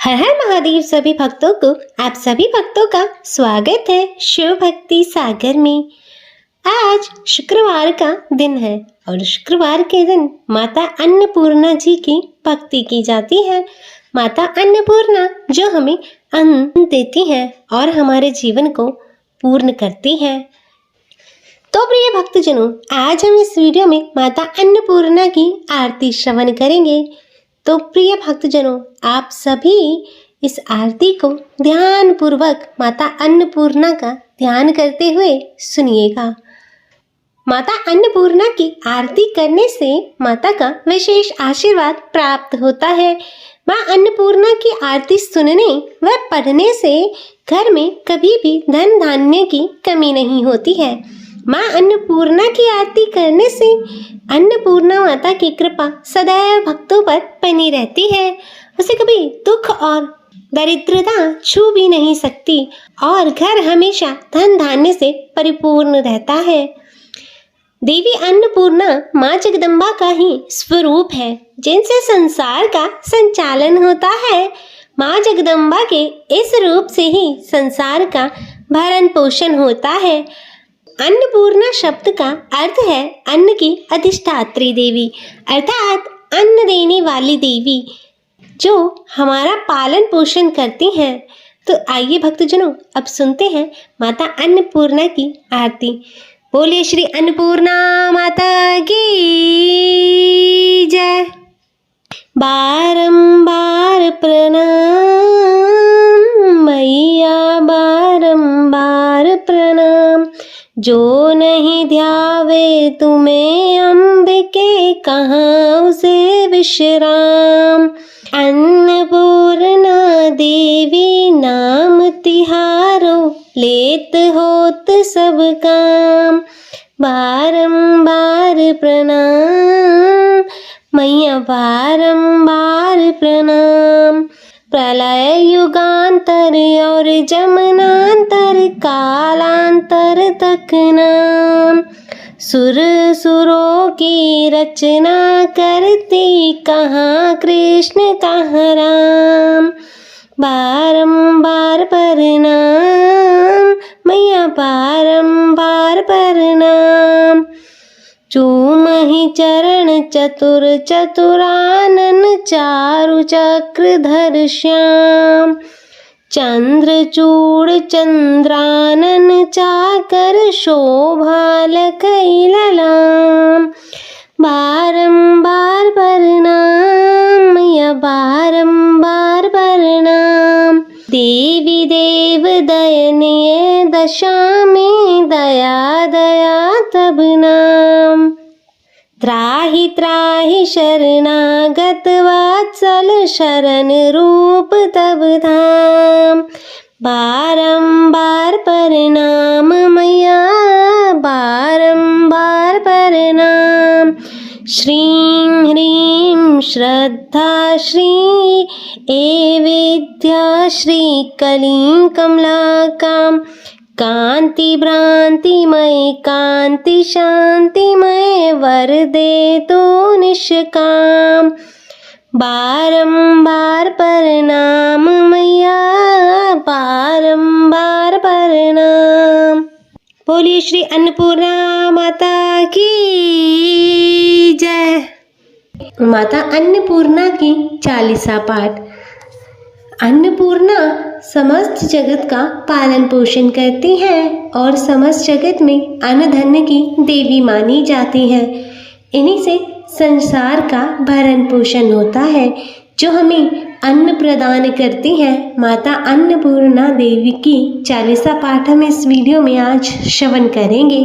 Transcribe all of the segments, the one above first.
हर हर महादेव सभी भक्तों को आप सभी भक्तों का स्वागत है शिव भक्ति सागर में। आज शुक्रवार का दिन है और शुक्रवार के दिन माता अन्नपूर्णा जी की भक्ति की जाती है। माता अन्नपूर्णा जो हमें अन्न देती है और हमारे जीवन को पूर्ण करती है। तो प्रिय भक्तजनों, आज हम इस वीडियो में माता अन्नपूर्णा की आरती श्रवण करेंगे। तो प्रिय भक्तजनों, आप सभी इस आरती को ध्यान पूर्वक माता अन्नपूर्णा का ध्यान करते हुए सुनिएगा। माता अन्नपूर्णा की आरती करने से माता का विशेष आशीर्वाद प्राप्त होता है। मां अन्नपूर्णा की आरती सुनने व पढ़ने से घर में कभी भी धन धान्य की कमी नहीं होती है। मां अन्नपूर्णा की आरती करने से अन्नपूर्णा माता की कृपा सदैव भक्तों पर बनी रहती है। उसे कभी दुख और दरिद्रता छू भी नहीं सकती और घर हमेशा धन धान्य से परिपूर्ण रहता है। देवी अन्नपूर्णा मां जगदम्बा का ही स्वरूप है, जिनसे संसार का संचालन होता है। मां जगदम्बा के इस रूप से ही संसार का भरण पोषण होता है। अन्नपूर्णा शब्द का अर्थ है अन्न की अधिष्ठात्री देवी, अर्थात अन्न देने वाली देवी जो हमारा पालन पोषण करती हैं। तो आइए भक्तजनों, अब सुनते हैं माता अन्नपूर्णा की आरती। बोलिए श्री अन्नपूर्णा माता की जय। बारंबार प्रणाम मैया, बारंबार प्रणाम। जो नहीं ध्यावे तुम्हें अंबिके, कहाँ उसे विश्राम। अन्नपूर्णा देवी नाम तिहारो, लेत होत सब काम। बारंबार प्रणाम मैया, बारंबार प्रणाम। प्रलय युगांतर और जमनांतर, कालांतर तक नाम। सुर सुरों की रचना करती, कहाँ कृष्ण कहाँ राम। बारंबार प्रणाम मैया, बारंबार प्रणाम। चूमहि चरण चतुर चतुरानन, चारु चक्रधर श्याम। चंद्रचूड़ चंद्रानन, चाकर शोभा लखई ललाम। बारंबार प्रणाम मैया, बारंबार प्रणाम। देवी देव दयनीय दशा में, दया दया तब नाम। त्राहि त्राहि शरणागत वात्सल, शरण रूप तब धाम। बारंबार प्रणाम मैया, बारंबार प्रणाम। श्रीं ह्रीं श्रद्धा श्री ए विद्या, श्री कलीं कमलाकां। कांति भ्रांतिमय कांति शांतिमय, वरदे तो निष्काम। बारंबार प्रणाम मैया, बारंबार प्रणाम। बोलिए श्री अन्नपूर्णा माता की जय। माता अन्नपूर्णा की चालीसा पाठ। अन्नपूर्णा समस्त जगत का पालन पोषण करती हैं और समस्त जगत में अन्न धन्य की देवी मानी जाती हैं। इन्हीं से संसार का भरण पोषण होता है, जो हमें अन्न प्रदान करती हैं। माता अन्नपूर्णा देवी की चालीसा पाठ हम इस वीडियो में आज श्रवण करेंगे।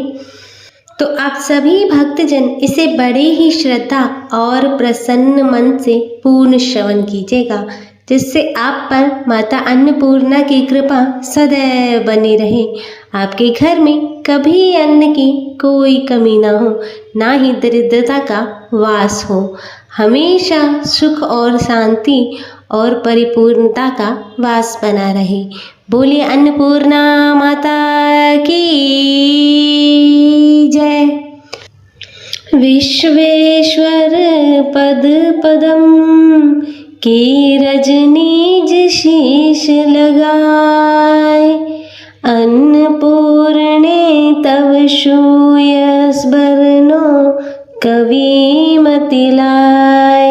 तो आप सभी भक्तजन इसे बड़े ही श्रद्धा और प्रसन्न मन से पूर्ण श्रवण कीजिएगा, जिससे आप पर माता अन्नपूर्णा की कृपा सदैव बनी रहे। आपके घर में कभी अन्न की कोई कमी ना हो, ना ही दरिद्रता का वास हो। हमेशा सुख और शांति और परिपूर्णता का वास बना रहे। बोलिए अन्नपूर्णा माता की जय। विश्वेश्वर पद पदम, की रजनीज शीश लगाए। अन्नपूर्णे तव श्रूयस बरनो कविमति लाय।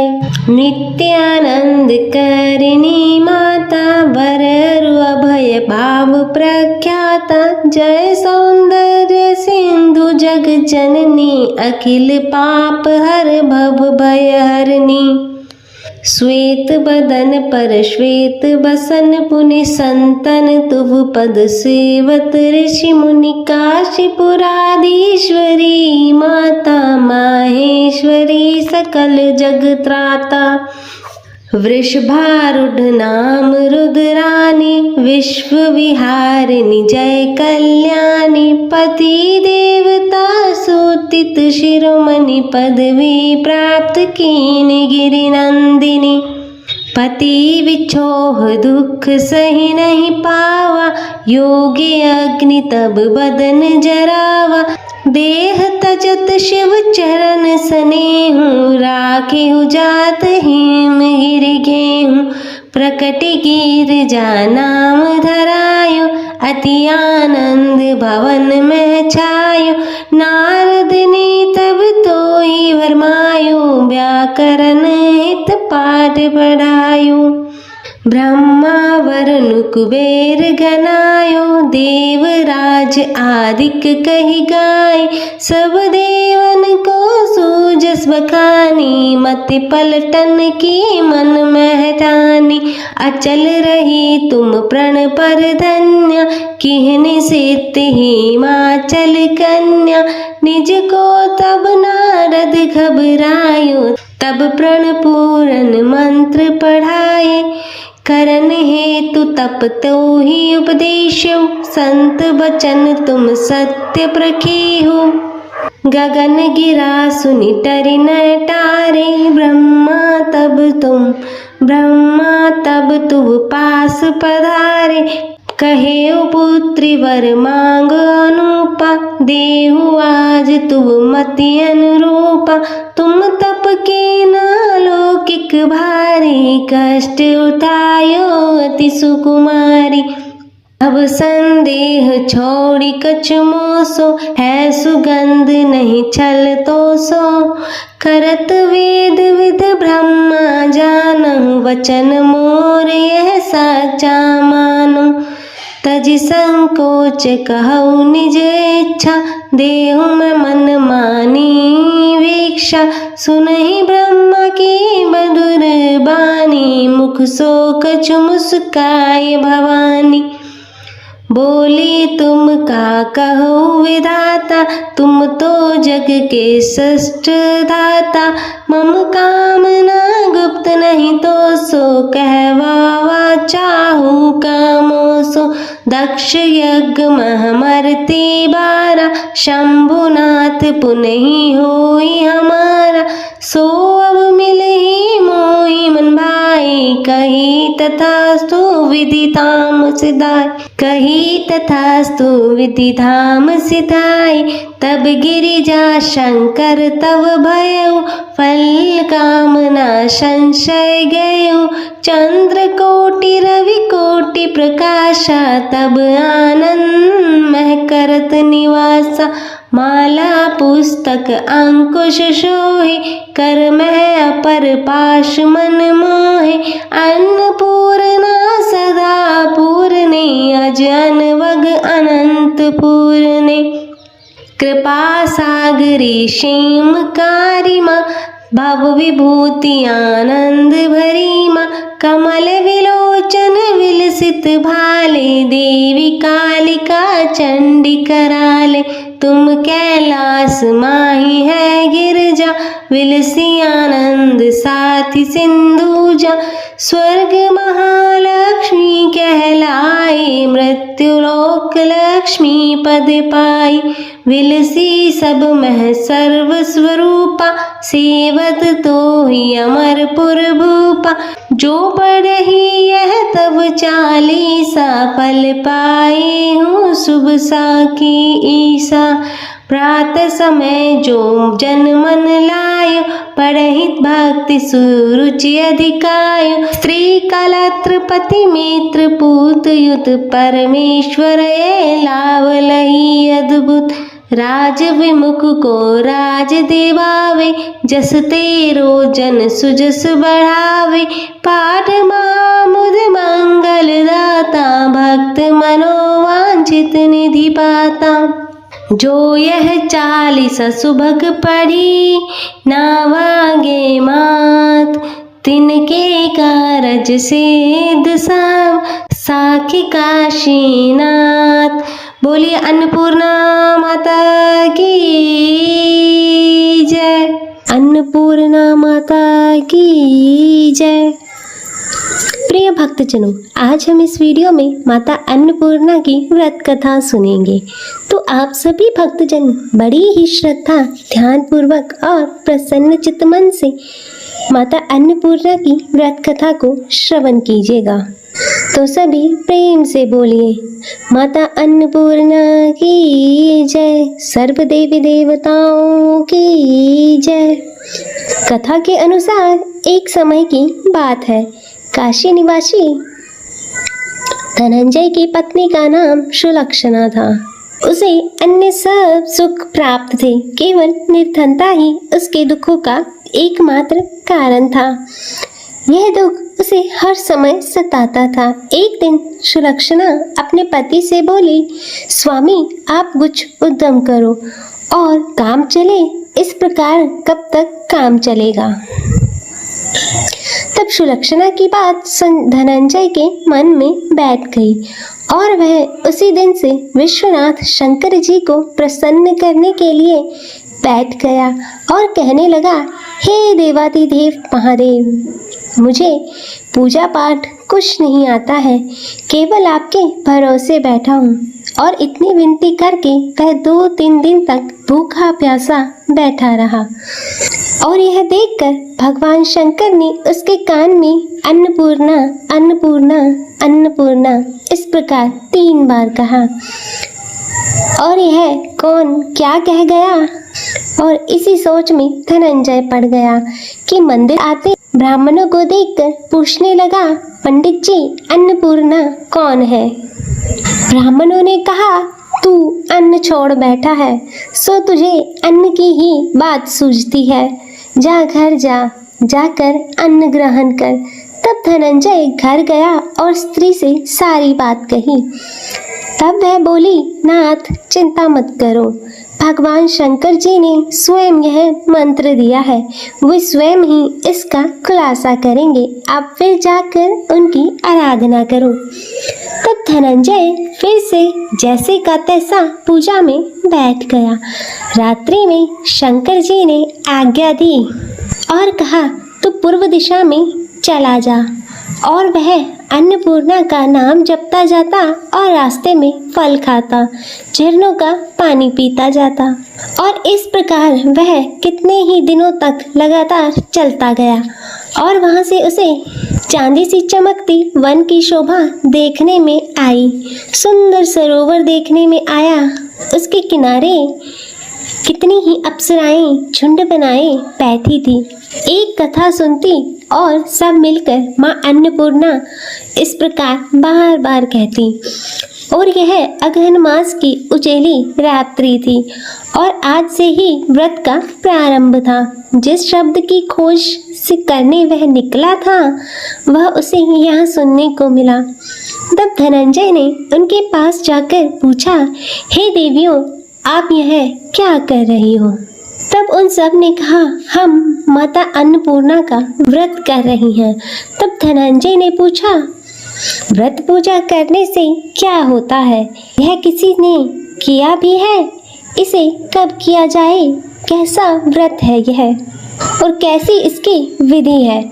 नित्यानंद करिणी माता वररु अभय भाव प्रख्याता। जय सौंदर्य सिंधु जग जननी अखिल पाप हर भव भय हरनी। श्वेत बदन पर श्वेत बसन पुनि संतन तुव पद सेवत ऋषि मुनि। काशीपुराधीश्वरी माता माहेश्वरी सकल जग त्राता। वृषभारूढ़ नाम रुद्रानी विश्व विहारिणी जय कल्याणी। पति देवता सूतित शिरोमणि पदवी प्राप्त कीन गिरि नंदिनी। पति विछोह दुख सही नहीं पावा योगी अग्नि तब बदन जरावा। देह तजत शिव चरण स्नेहु राखेहु जात हिम गिरि घेहु। प्रकट गिरिजा नाम धरायो अति आनंद भवन में छायो। नारद ने तब तोहि भरमायो व्याकरण हित पाठ पढ़ायो। ब्रह्मा वरुण कुबेर गनायो देवराज आदिक कही गाय। सब देवन को सूझस बखानी मति पलटन की मन महठानी। अचल रही तुम प्रण पर धन्य किहनि सित हिमाचल कन्या। निज को तब नारद घबरायो तब प्रण पूरन मंत्र पढ़ाए। करन हेतु तप तो ही उपदेशो संत बचन तुम सत्य प्रखेहु। गगन गिरा सुनि टरि न टारे ब्रह्मा तब तुम पास पधारे। कहे पुत्री वर मांग अनुपा देहु आज तुम मति अनुरूपा। तुम तप के नालौकिक भारी कष्ट उठायो अति सुकुमारी। अब संदेह छोड़ी कछ मोसो है सुगंध नहीं छल तो सो। करत वेद विद ब्रह्मा जानहु वचन मोर यह साचा मानो। तज संकोच कहु निज इच्छा देहु में मन मानी वीक्षा। सुनहि ब्रह्मा की मधुर बानी मुख सो कछु मुस्काए भवानी। बोली तुम का कहो विधाता तुम तो जग के सृष्ट दाता। मम कामना गुप्त नहीं तो सो कहवावा चाहू कामो सो। दक्ष यज्ञ महमरती बारा शंभुनाथ पुनहि होई हमारा। सो अब मिलहि मोहि मन भाई कही तथास्तु विधि धाम सिधाय। कही तथास्तु विधि धाम सिधाय। तब गिरिजा शंकर तव भयउ फल कामना संशय गयउ। चंद्र कोटि रवि कोटि प्रकाशा तब आनंद मह करत निवासा। माला पुस्तक अंकुश सोहे कर मह अपर पाश मन मोहे। अन्नपूर्णा सदा पूर्णे अजन वग अनंत पूर्णे। कृपा सागरी क्षेमकारी माँ भव विभूति आनंद भरी माँ। कमल विलोचन विलसित भाले देवी कालिका चंडी कराले। तुम कैलास माही है गिरजा विलसी आनंद साथी सिंधुजा। स्वर्ग महालक्ष्मी कहलाए मृत्युलोक लक्ष्मी पद पाई। विलसी सब मह सर्व स्वरूपा सेवत तो ही अमरपुर भूपा। जो पढ़ही यह तब चालीसा फल पाए हूँ शुभ साखी ईसा। प्रातः समय जो जन मन लाय, पढ़हित भक्ति सुरुचि अधिकाय। स्त्री कलत्र पति मित्र पूत युत, परमेश्वर ये लाभ लही अद्भुत। राज विमुख को राज देवावे, जस तेरो जन सुजस बढ़ावे। पाठ मामुद मंगल दाता, भक्त मनोवांछित निधि पाता। जो यह 40 सुबह पढ़ी, नावागे मात। तिनके कारज सिद्ध सब, साखी काशीनाथ। बोलिए अन्नपूर्णा माता की जय। अन्नपूर्णा माता की जय। प्रिय भक्तजनों, आज हम इस वीडियो में माता अन्नपूर्णा की व्रत कथा सुनेंगे। तो आप सभी भक्तजन बड़ी ही श्रद्धा, ध्यान पूर्वक और प्रसन्न चित्त मन से माता अन्नपूर्णा की व्रत कथा को श्रवण कीजिएगा। तो सभी प्रेम से बोलिए माता अन्नपूर्णा की जय, सर्व देवी देवताओं की जय। कथा के अनुसार एक समय की बात है। काशी निवासी धनंजय की पत्नी का नाम सुलक्षणा था। उसे अन्य सब सुख प्राप्त थे, केवल निर्धनता ही उसके दुखों का एकमात्र कारण था। यह दुख उसे हर समय सताता था। एक दिन सुलक्षणा अपने पति से बोली, स्वामी आप कुछ उद्यम करो और काम चले। इस प्रकार कब तक काम चलेगा? तब सुलक्षणा की बात धनंजय के मन में बैठ गई और वह उसी दिन से विश्वनाथ शंकर जी को प्रसन्न करने के लिए बैठ गया और कहने लगा, हे देवाधिदेव महादेव, मुझे पूजा पाठ कुछ नहीं आता है, केवल आपके भरोसे बैठा हूँ। और इतनी विनती करके वह 2-3 दिन तक भूखा प्यासा बैठा रहा। और यह देखकर भगवान शंकर ने उसके कान में अन्नपूर्णा अन्नपूर्णा अन्नपूर्णा इस प्रकार 3 बार कहा। और यह कौन क्या कह गया? और इसी सोच में धनंजय पड़ गया कि मंदिर आते ब्राह्मणों को देखकर पूछने लगा, पंडित जी अन्नपूर्णा कौन है? ब्राह्मणों ने कहा, तू अन्न छोड़ बैठा है, सो तुझे अन्न की ही बात सूझती है। जा घर जा, जाकर अन्न ग्रहण कर। तब धनंजय घर गया और स्त्री से सारी बात कही। तब वह बोली, नाथ चिंता मत करो, भगवान शंकर जी ने स्वयं यह मंत्र दिया है, वे स्वयं ही इसका खुलासा करेंगे। आप फिर जाकर उनकी आराधना करो। तब धनंजय फिर से जैसे का तैसा पूजा में बैठ गया। रात्रि में शंकर जी ने आज्ञा दी और कहा, तू पूर्व दिशा में चला जा। और वह अन्नपूर्णा का नाम जपता जाता और रास्ते में फल खाता, झरनों का पानी पीता जाता। और इस प्रकार वह कितने ही दिनों तक लगातार चलता गया। और वहाँ से उसे चांदी सी चमकती वन की शोभा देखने में आई। सुंदर सरोवर देखने में आया। उसके किनारे कितनी ही अप्सराएं झुंड बनाए बैठी थी। एक कथा सुनती और सब मिलकर माँ अन्नपूर्णा इस प्रकार बार बार कहती। और यह अगहन मास की उचेली रात्रि थी और आज से ही व्रत का प्रारंभ था। जिस शब्द की खोज से करने वह निकला था, वह उसे यहाँ सुनने को मिला। तब धनंजय ने उनके पास जाकर पूछा, हे देवियों, आप यह क्या कर रही हो? तब उन सब ने कहा, हम माता अन्नपूर्णा का व्रत कर रही हैं। तब धनंजय ने पूछा, व्रत पूजा करने से क्या होता है? यह किसी ने किया भी है? इसे कब किया जाए? कैसा व्रत है यह और कैसी इसकी विधि है?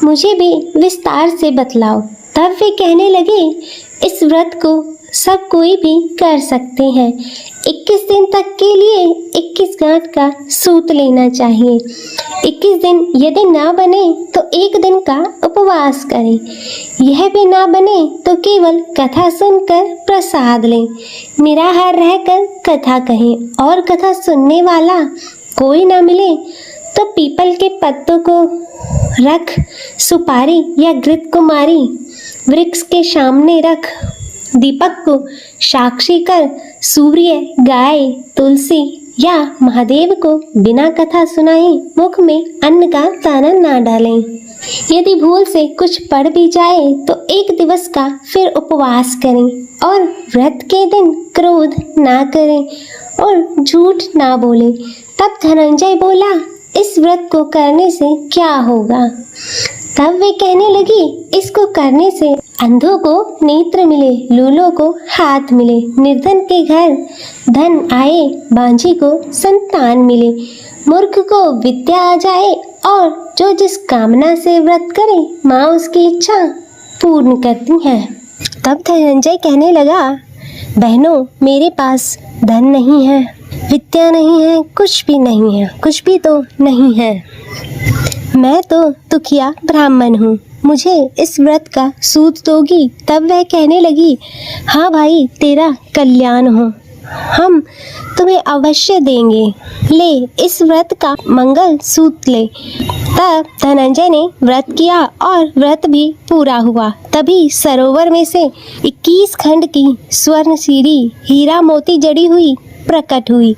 मुझे भी विस्तार से बतलाओ। तब वे कहने लगे, इस व्रत को सब कोई भी कर सकते हैं। 21 दिन तक के लिए 21 गांठ का सूत लेना चाहिए। 21 दिन यदि ना बने तो एक दिन का उपवास करें। यह भी ना बने तो केवल कथा सुनकर प्रसाद लें। निराहार रहकर कथा कहें और कथा सुनने वाला कोई ना मिले तो पीपल के पत्तों को रख सुपारी या घृत कुमारी वृक्ष के सामने रख दीपक को साक्षी कर सूर्य, गाय, तुलसी या महादेव को बिना कथा सुनाए मुख में अन्न का दाना ना डालें। यदि भूल से कुछ पड़ भी जाए तो 1 दिवस का फिर उपवास करें और व्रत के दिन क्रोध ना करें और झूठ ना बोलें। तब धनंजय बोला, इस व्रत को करने से क्या होगा? तब वे कहने लगी, इसको करने से अंधों को नेत्र मिले, लूलों को हाथ मिले, निर्धन के घर धन आए, बांझी को संतान मिले, मूर्ख को विद्या आ जाए और जो जिस कामना से व्रत करे माँ उसकी इच्छा पूर्ण करती है। तब धनंजय कहने लगा, बहनों, मेरे पास धन नहीं है, विद्या नहीं है, कुछ भी नहीं है, कुछ भी तो नहीं है। मैं तो दुखिया ब्राह्मण हूँ, मुझे इस व्रत का सूत दोगी? तब वह कहने लगी, हाँ भाई, तेरा कल्याण हो, हम तुम्हें अवश्य देंगे, ले इस व्रत का मंगल सूत ले। तब धनंजय ने व्रत किया और व्रत भी पूरा हुआ। तभी सरोवर में से 21 खंड की स्वर्ण सीढ़ी हीरा मोती जड़ी हुई प्रकट हुई।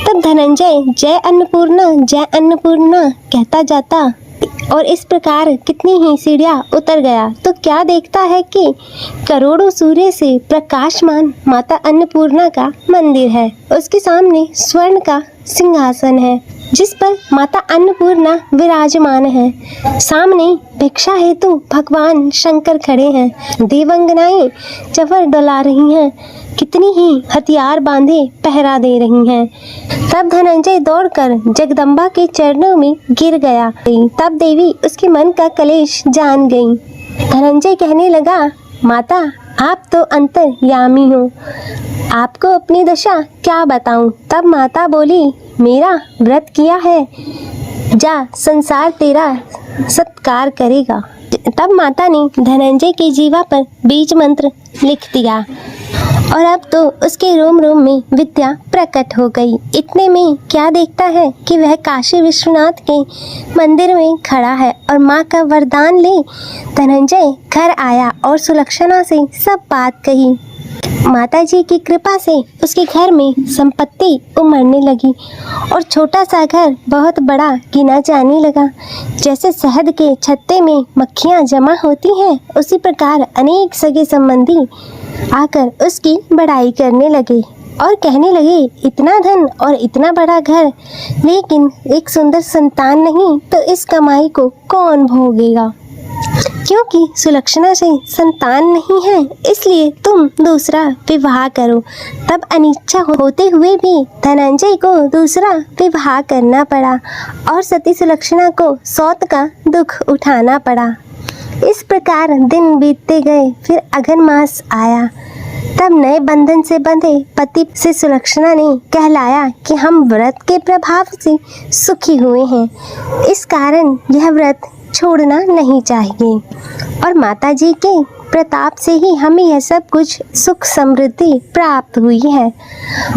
तब धनंजय जय अन्नपूर्णा कहता जाता और इस प्रकार कितनी ही सीढ़ियाँ उतर गया तो क्या देखता है कि करोड़ों सूर्य से प्रकाशमान माता अन्नपूर्णा का मंदिर है। उसके सामने स्वर्ण का सिंहासन है जिस पर माता अन्नपूर्णा विराजमान है। सामने भिक्षा हेतु भगवान शंकर खड़े हैं। देवंगनाएं चवर डला रही हैं, कितनी ही हथियार बांधे पहरा दे रही हैं। तब धनंजय दौड़कर जगदम्बा के चरणों में गिर गया। तब देवी उसके मन का कलेश जान गई। धनंजय कहने लगा, माता, आप तो अंतर्यामी हो, आपको अपनी दशा क्या बताऊं? तब माता बोली, मेरा व्रत किया है, जा, संसार तेरा सत्कार करेगा। तब माता ने धनंजय के जीवा पर बीज मंत्र लिख दिया और अब तो उसके रोम रोम में विद्या प्रकट हो गई। इतने में क्या देखता है कि वह काशी विश्वनाथ के मंदिर में खड़ा है और माँ का वरदान ले धनंजय घर आया और सुलक्षणा से सब बात कही। माता जी की कृपा से उसके घर में संपत्ति उमड़ने लगी और छोटा सा घर बहुत बड़ा गिना जाने लगा। जैसे शहद के छत्ते में मक्खियाँ जमा होती हैं, उसी प्रकार अनेक सगे संबंधी आकर उसकी बड़ाई करने लगे और कहने लगे, इतना धन और इतना बड़ा घर, लेकिन एक सुंदर संतान नहीं, तो इस कमाई को कौन भोगेगा? क्योंकि सुलक्षणा से संतान नहीं है, इसलिए तुम दूसरा विवाह करो। तब अनिच्छा होते हुए भी धनंजय को दूसरा विवाह करना पड़ा और सती सुलक्षणा को सौत का दुख उठाना पड़ा। इस प्रकार दिन बीतते गए। फिर अघन मास आया। तब नए बंधन से बंधे पति से सुलक्षणा ने कहलाया कि हम व्रत के प्रभाव से सुखी हुए हैं, इस कारण यह व्रत छोड़ना नहीं चाहिए और माता जी के प्रताप से ही हमें यह सब कुछ सुख समृद्धि प्राप्त हुई है।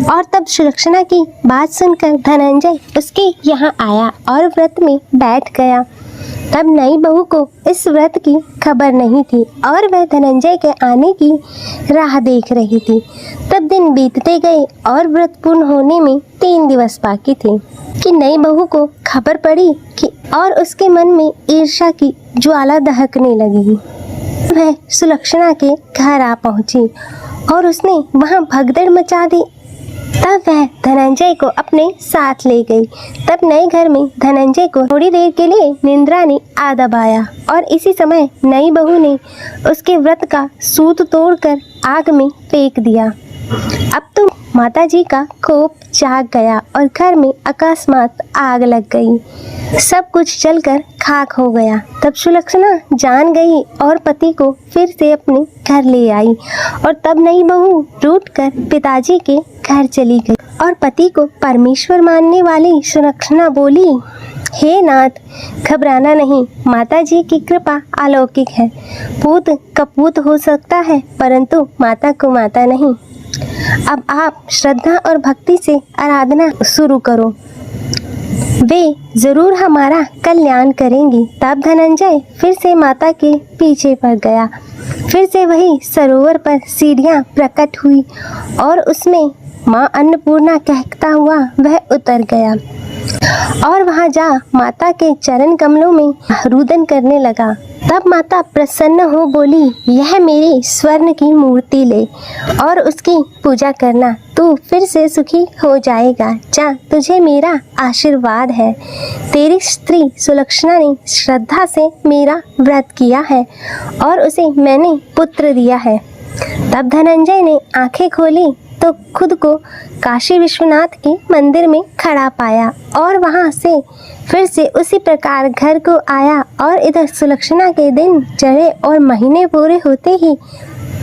और तब सुलक्षणा की बात सुनकर धनंजय उसके यहाँ आया और व्रत में बैठ गया। तब नई बहू को इस व्रत की खबर नहीं थी और वह धनंजय के आने की राह देख रही थी। तब दिन बीतते गए और व्रत पूर्ण होने में 3 दिवस बाकी थे कि नई बहू को खबर पड़ी कि और उसके मन में ईर्ष्या की ज्वाला दहकने लगी। वह सुलक्षणा के घर आ पहुंची और उसने वहां भगदड़ मचा दी। तब वह धनंजय को अपने साथ ले गई। तब नए घर में धनंजय को थोड़ी देर के लिए निंद्रा ने आ दबाया और इसी समय नई बहू ने उसके व्रत का सूत तोड़कर आग में फेंक दिया अब तो माता जी का कोप जाग गया और घर में अकस्मात आग लग गई। सब कुछ जलकर खाक हो गया। तब सुलक्षणा जान गई और पति को फिर से अपने घर ले आई और तब नई बहू रूठकर पिताजी के घर चली गई और पति को परमेश्वर मानने वाली सुलक्षणा बोली, हे नाथ, घबराना नहीं, माता जी की कृपा अलौकिक है। पूत कपूत हो सकता है परंतु माता को माता नहीं। अब आप श्रद्धा और भक्ति से आराधना शुरू करो, वे जरूर हमारा कल्याण करेंगी। तब धनंजय फिर से माता के पीछे पड़ गया। फिर से वही सरोवर पर सीढ़ियां प्रकट हुई और उसमें माँ अन्नपूर्णा कहता हुआ वह उतर गया और वहां जा माता के चरण कमलों में रुदन करने लगा। तब माता प्रसन्न हो बोली, यह मेरी स्वर्ण की मूर्ति ले और उसकी पूजा करना, तू फिर से सुखी हो जाएगा। जा, तुझे मेरा आशीर्वाद है। तेरी स्त्री सुलक्षणा ने श्रद्धा से मेरा व्रत किया है और उसे मैंने पुत्र दिया है। तब धनंजय ने आंखें खोली तो खुद को काशी विश्वनाथ के मंदिर में खड़ा पाया और वहां से फिर से उसी प्रकार घर को आया और इधर सुलक्षणा के दिन चढ़े और महीने पूरे होते ही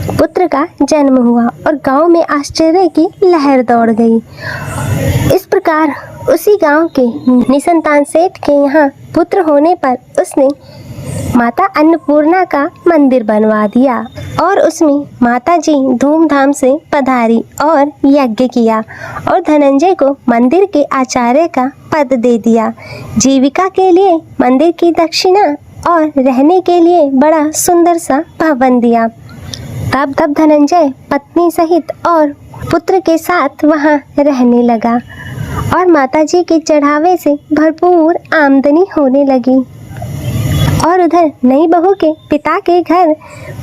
पुत्र का जन्म हुआ और गांव में आश्चर्य की लहर दौड़ गई। इस प्रकार उसी गांव के निसंतान सेठ के यहाँ पुत्र होने पर उसने माता अन्नपूर्णा का मंदिर बनवा दिया और उसमें माता जी धूमधाम से पधारी और यज्ञ किया और धनंजय को मंदिर के आचार्य का पद दे दिया। जीविका के लिए मंदिर की दक्षिणा और रहने के लिए बड़ा सुंदर सा भवन दिया। तब धनंजय पत्नी सहित और पुत्र के साथ वहां रहने लगा और माता जी के चढ़ावे से भरपूर आमदनी होने लगी। और उधर नई बहू के पिता के घर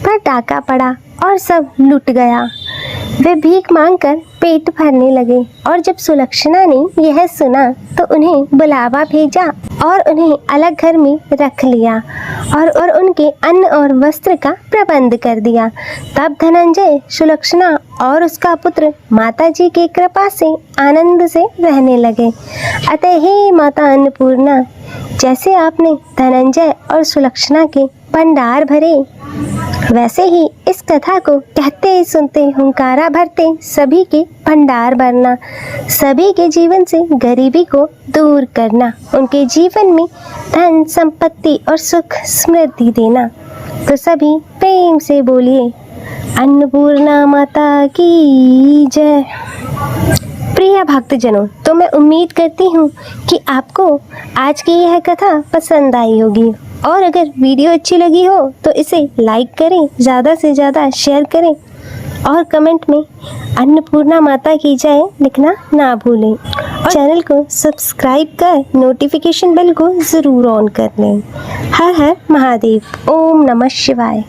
पर डाका पड़ा और सब लुट गया। वे भीख मांगकर पेट भरने लगे और जब सुलक्षणा ने यह सुना तो उन्हें बुलावा भेजा और उन्हें अलग घर में रख लिया और उनके अन्न और वस्त्र का प्रबंध कर दिया। तब धनंजय, सुलक्षणा और उसका पुत्र माता जी की कृपा से आनंद से रहने लगे। अतः हे माता अन्नपूर्णा, जैसे आपने धनंजय और सुलक्षणा के भंडार भरे, वैसे ही इस कथा को कहते ही सुनते हुंकारा भरते सभी के भंडार भरना, सभी के जीवन से गरीबी को दूर करना, उनके जीवन में धन संपत्ति और सुख समृद्धि देना। तो सभी प्रेम से बोलिए, अन्नपूर्णा माता की जय। प्रिय भक्तजनों, तो मैं उम्मीद करती हूँ कि आपको आज की यह कथा पसंद आई होगी और अगर वीडियो अच्छी लगी हो तो इसे लाइक करें, ज़्यादा से ज़्यादा शेयर करें और कमेंट में अन्नपूर्णा माता की जय लिखना ना भूलें और चैनल को सब्सक्राइब कर नोटिफिकेशन बेल को ज़रूर ऑन कर लें। हर हर महादेव। ओम नमः शिवाय।